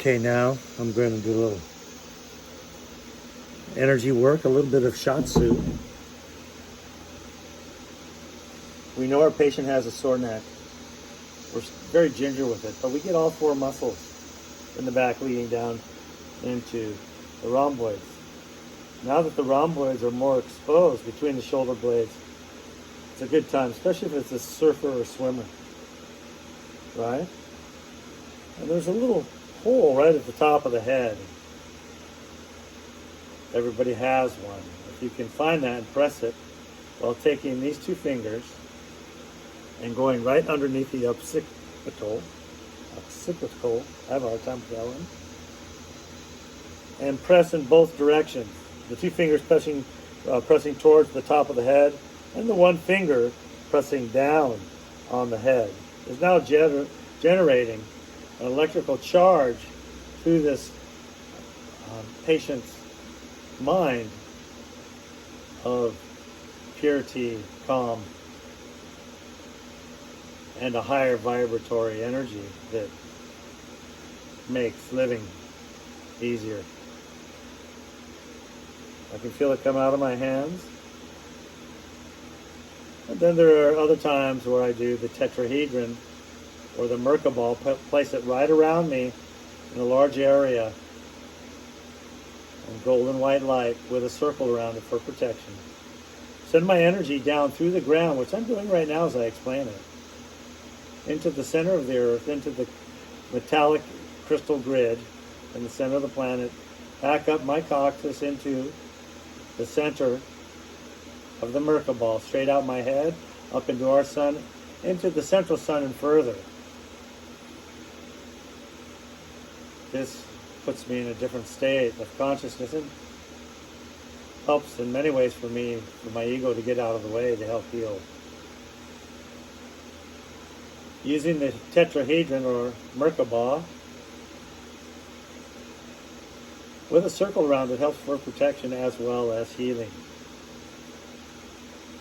Okay, now I'm going to do a little energy work, a little bit of Shatsu. We know our patient has a sore neck. We're very ginger with it, but we get all four muscles in the back leading down into the rhomboids. Now that the rhomboids are more exposed between the shoulder blades, it's a good time, especially if it's a surfer or swimmer, right? And there's a little hole right at the top of the head. Everybody has one. If you can find that and press it while taking these two fingers and going right underneath the occipital, I have a hard time with that one, and press in both directions. The two fingers pressing towards the top of the head, and the one finger pressing down on the head is now generating an electrical charge through this patient's mind of purity, calm, and a higher vibratory energy that makes living easier. I can feel it come out of my hands. And then there are other times where I do the tetrahedron or the Merkabah, place it right around me in a large area and golden white light with a circle around it for protection. Send my energy down through the ground, which I'm doing right now as I explain it, into the center of the earth, into the metallic crystal grid in the center of the planet, back up my coccyx into the center of the Merkabah, straight out my head, up into our sun, into the central sun and further. This puts me in a different state of consciousness and helps in many ways for me, for my ego to get out of the way to help heal. Using the tetrahedron or Merkabah with a circle around it helps for protection as well as healing.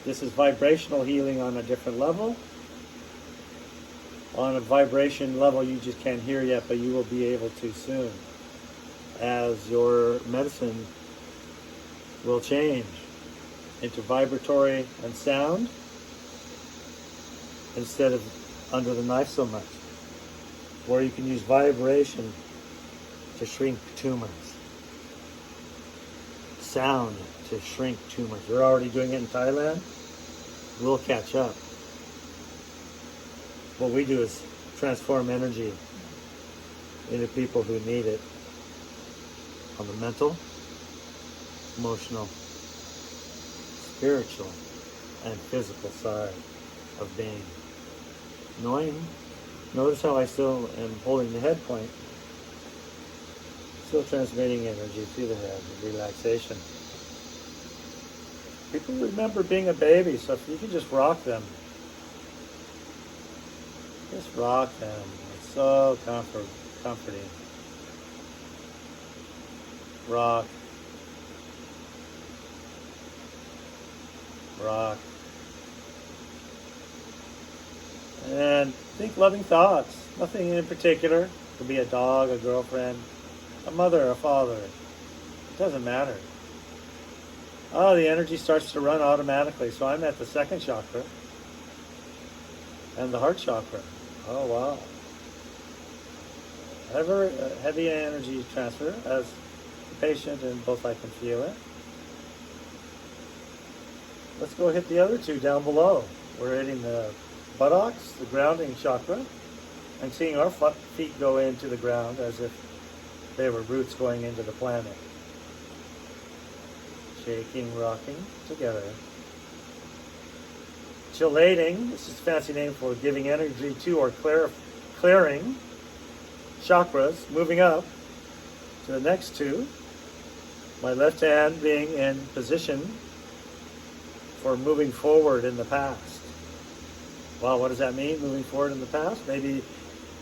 This is vibrational healing on a different level. On a vibration level you just can't hear yet, but you will be able to soon, as your medicine will change into vibratory and sound instead of under the knife so much, where you can use vibration to shrink tumors, sound to shrink tumors. We're already doing it in Thailand. We'll catch up. What we do is transform energy into people who need it on the mental, emotional, spiritual, and physical side of being. Notice how I still am holding the head point, still transmitting energy through the head, relaxation. People remember being a baby, so if you can just rock them, just rock them. It's so comforting. Rock. Rock. And think loving thoughts. Nothing in particular. It could be a dog, a girlfriend, a mother, a father. It doesn't matter. Oh, the energy starts to run automatically. So I'm at the second chakra and the heart chakra. Oh, wow. Heavy energy transfer as the patient, and both I can feel it. Let's go hit the other two down below. We're hitting the buttocks, the grounding chakra, and seeing our feet go into the ground as if they were roots going into the planet. Shaking, rocking together. Chelating, this is a fancy name for giving energy to or clearing chakras, moving up to the next two. My left hand being in position for moving forward in the past. Wow, what does that mean, moving forward in the past? Maybe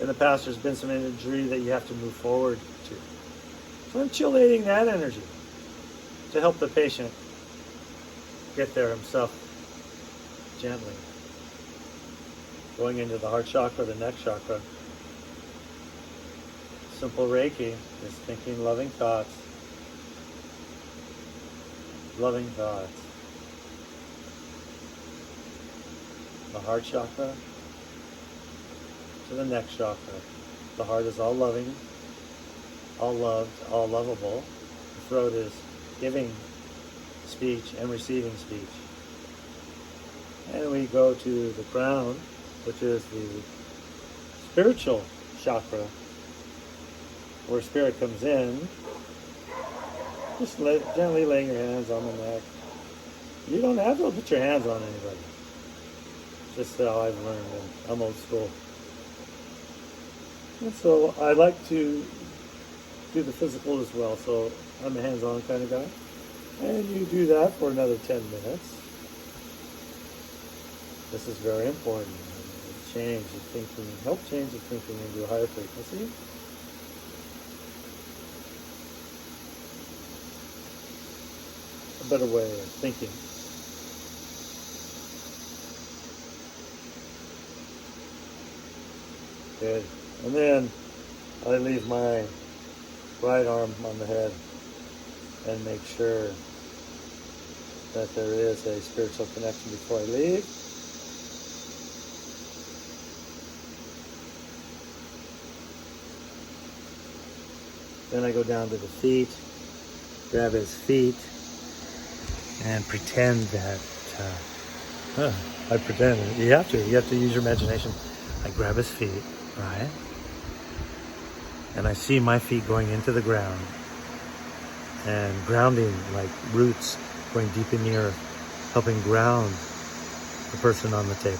in the past there's been some injury that you have to move forward to. So I'm chelating that energy to help the patient get there himself gently. Going into the heart chakra, the neck chakra. simple Reiki is thinking loving thoughts. Loving thoughts. The heart chakra to the neck chakra. The heart is all loving, all loved, all lovable. The throat is giving speech and receiving speech. And we go to the crown, which is the spiritual chakra, where spirit comes in. Just gently laying your hands on the neck. You don't have to put your hands on anybody. Just how I've learned, and I'm old school. And so I like to do the physical as well, so I'm a hands-on kind of guy. And you do that for another 10 minutes. This is very important. Change the thinking, help change the thinking into a higher frequency. A better way of thinking. Good. And then I leave my right arm on the head and make sure that there is a spiritual connection before I leave. Then I go down to the feet, grab his feet, and pretend that, I pretend, you have to use your imagination. I grab his feet, right? And I see my feet going into the ground and grounding like roots going deep in the earth, helping ground the person on the table.